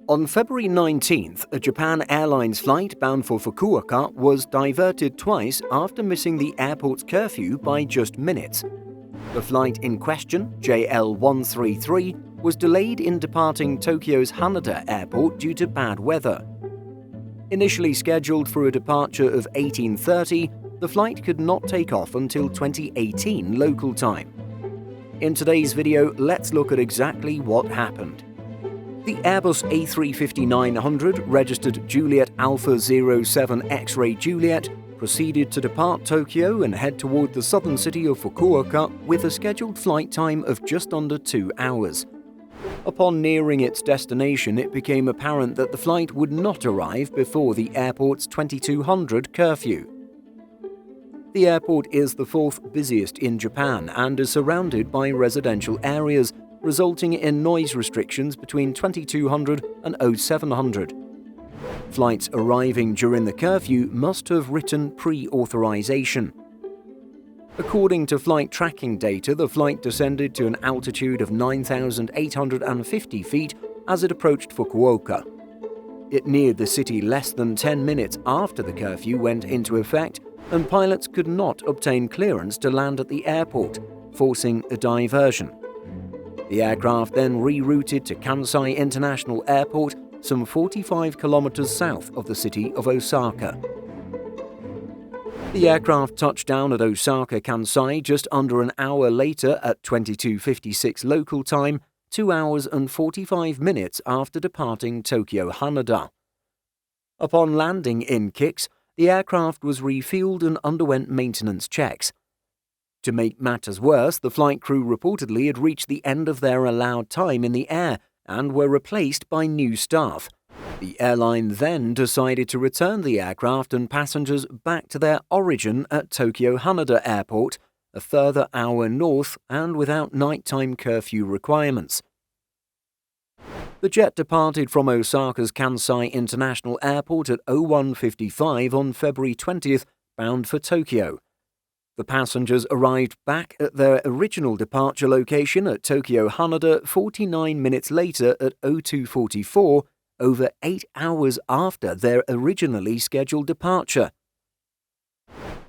On February 19th, a Japan Airlines flight bound for Fukuoka was diverted twice after missing the airport's curfew by just minutes. The flight in question, JL133, was delayed in departing Tokyo's Haneda Airport due to bad weather. Initially scheduled for a departure of 18:30, the flight could not take off until 2018 local time. In today's video, let's look at exactly what happened. The Airbus A350-900, registered Juliet Alpha 07 X-Ray Juliet, proceeded to depart Tokyo and head toward the southern city of Fukuoka with a scheduled flight time of just under 2 hours. Upon nearing its destination, it became apparent that the flight would not arrive before the airport's 2200 curfew. The airport is the fourth busiest in Japan and is surrounded by residential areas, resulting in noise restrictions between 2200 and 0700. Flights arriving during the curfew must have written pre-authorization. According to flight tracking data, the flight descended to an altitude of 9,850 feet as it approached Fukuoka. It neared the city less than 10 minutes after the curfew went into effect, and pilots could not obtain clearance to land at the airport, forcing a diversion. The aircraft then rerouted to Kansai International Airport, some 45 kilometers south of the city of Osaka. The aircraft touched down at Osaka Kansai just under an hour later at 22:56 local time, 2 hours and 45 minutes after departing Tokyo Haneda. Upon landing in Kix, the aircraft was refueled and underwent maintenance checks. To make matters worse, the flight crew reportedly had reached the end of their allowed time in the air and were replaced by new staff. The airline then decided to return the aircraft and passengers back to their origin at Tokyo Haneda Airport, a further hour north and without nighttime curfew requirements. The jet departed from Osaka's Kansai International Airport at 01:55 on February 20th, bound for Tokyo. The passengers arrived back at their original departure location at Tokyo Haneda 49 minutes later at 02:44, over 8 hours after their originally scheduled departure.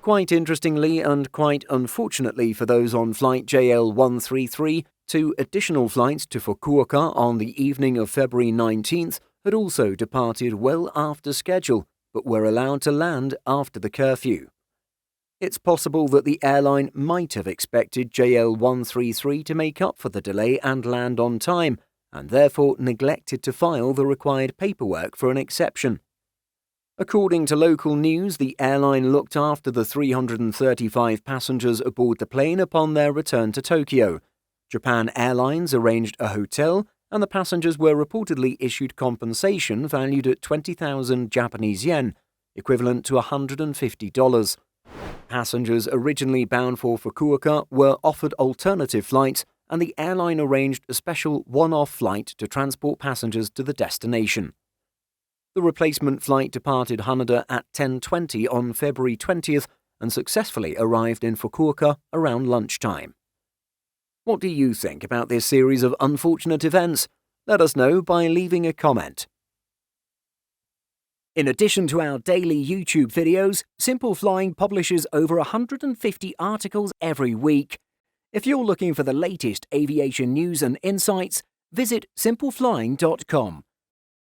Quite interestingly and quite unfortunately for those on flight JL133, 2 additional flights to Fukuoka on the evening of February 19th had also departed well after schedule, but were allowed to land after the curfew. It's possible that the airline might have expected JL133 to make up for the delay and land on time, and therefore neglected to file the required paperwork for an exception. According to local news, the airline looked after the 335 passengers aboard the plane upon their return to Tokyo. Japan Airlines arranged a hotel, and the passengers were reportedly issued compensation valued at 20,000 Japanese yen, equivalent to $150. Passengers originally bound for Fukuoka were offered alternative flights, and the airline arranged a special one-off flight to transport passengers to the destination. The replacement flight departed Haneda at 10:20 on February 20th and successfully arrived in Fukuoka around lunchtime. What do you think about this series of unfortunate events? Let us know by leaving a comment. In addition to our daily YouTube videos, Simple Flying publishes over 150 articles every week. If you're looking for the latest aviation news and insights, visit simpleflying.com.